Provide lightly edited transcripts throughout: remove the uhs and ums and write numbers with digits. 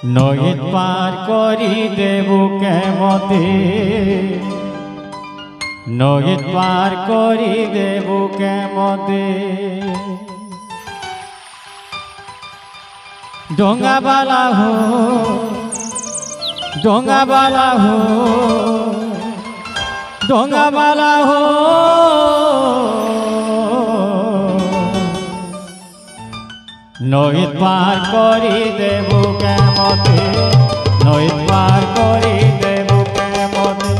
নহিত পার করি দেবু কেমতে, নহিত পার করি দেবু কেমতে। ডোঙ্গাবালা হো, ডোঙ্গাবালা হো, ডোঙ্গাবালা হো, নহিত পার করি দেবু কেমতে, নহিত পার করি দেবু কেমতে,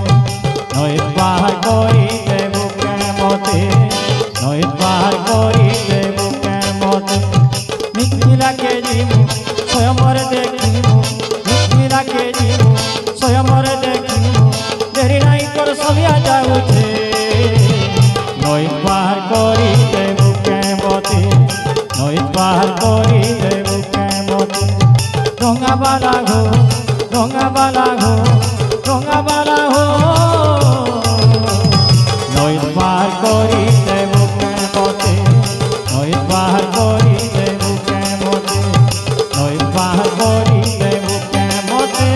নহিত পার করি দেবু কেমতে, নহিত পার করি দেবু কেমতে। মিথিলাকে জিমু স্বয়মরে দেখিমু, মিথিলাকে জিমু স্বয়মরে দেখিমু, দেরি নাই তোর সবিয়া যাউছে, নহিত পার করি দেবু কেমতে, নহিত পার করি দেবু কেমতে। ডোঙ্গাবালা হো, ডোঙ্গাবালা হো, ডোঙ্গাবালা হো, নহিত পার করি দেবু কেমতে, নহিত পার করি দেবু কেমতে, নহিত পার করি দেবু কেমতে,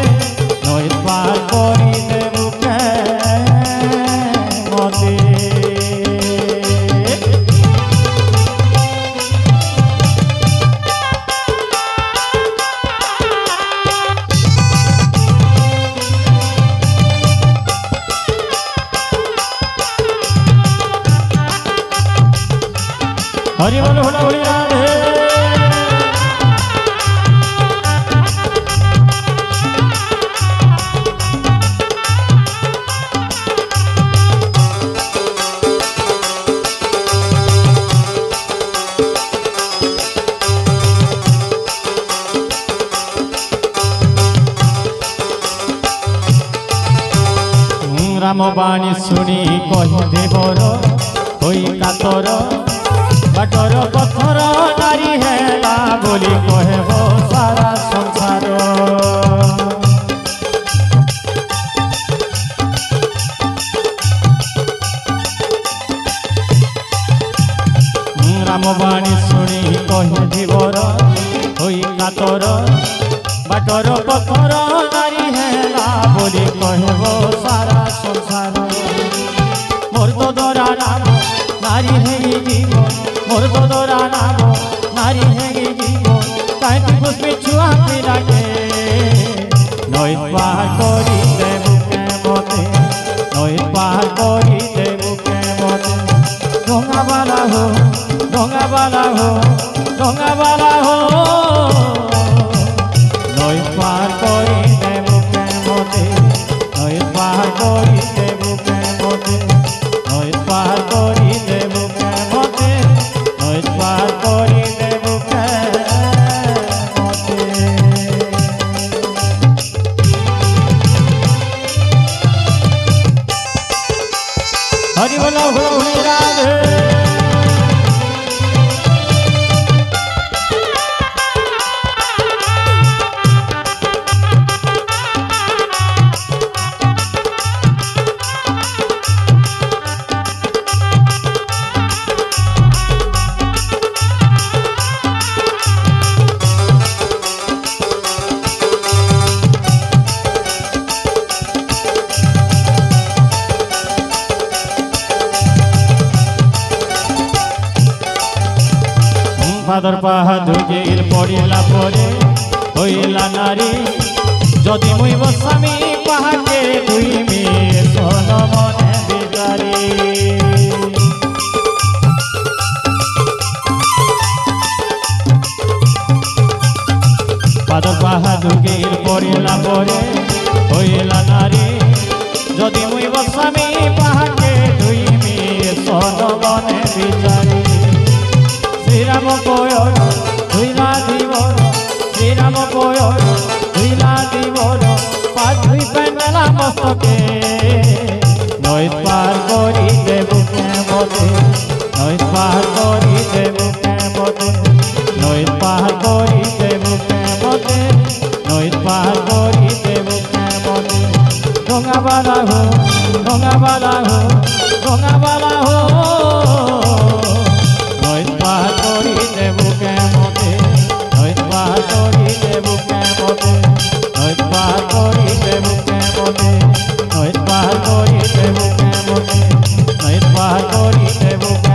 নহিত পার করি দেবু কেমতে। हरि बोल होला बोली राधे। रामबाणी शुणी कही देवर होई कातर, बाटर पथर नारी हेला बोली कहब सारा संसार। रामबाणी शुणी कही देवर होई कातर, बाटर पथर नारी हेला बोली कहब सारा संसार। मोर तो दरा नाम नारी है जीवन, मोर तो दरा नाम नारी है जीवन, काटी पुष्पे छुआ पिलाके, नहित पार करी देबु केमते, नहित पार करी देबु केमते। डोंगाबाला हो, डोंगाबाला हो, डोंगाबाला हो, नहित पार करी देबु केमते, नहित पार करी देबु केमते, नहित पार करी देबु केमते, नहित पार करी देबु केमते। हरि बोल होला राधे। फादर पाहादुगेर पड़िला परे हईला नारी, जदि मुई बसामी पाहाके धुइमी सन मने बिचारी। फादर पाहादुगेर पड़िला परे हईला नारी, जदि मुई बसामी पाहाके धुइमी सन मने बिचारी। श्रीराम कोयर धुइला दिवर, श्रीराम कोयर धुइला दिवर, पाथुई पेंडला मस्तके, नहित पार करी देबु केमते, नहित पार करी देबु केमते, नहित पार करी देबु केमते, नहित पार करी देबु केमते। डोंगाबाला हो, डोंगाबाला हो, डोंगाबाला हो, नहित पार करी देबु केमते, नहित पार करी देबु केमते। পার করিতে বুকে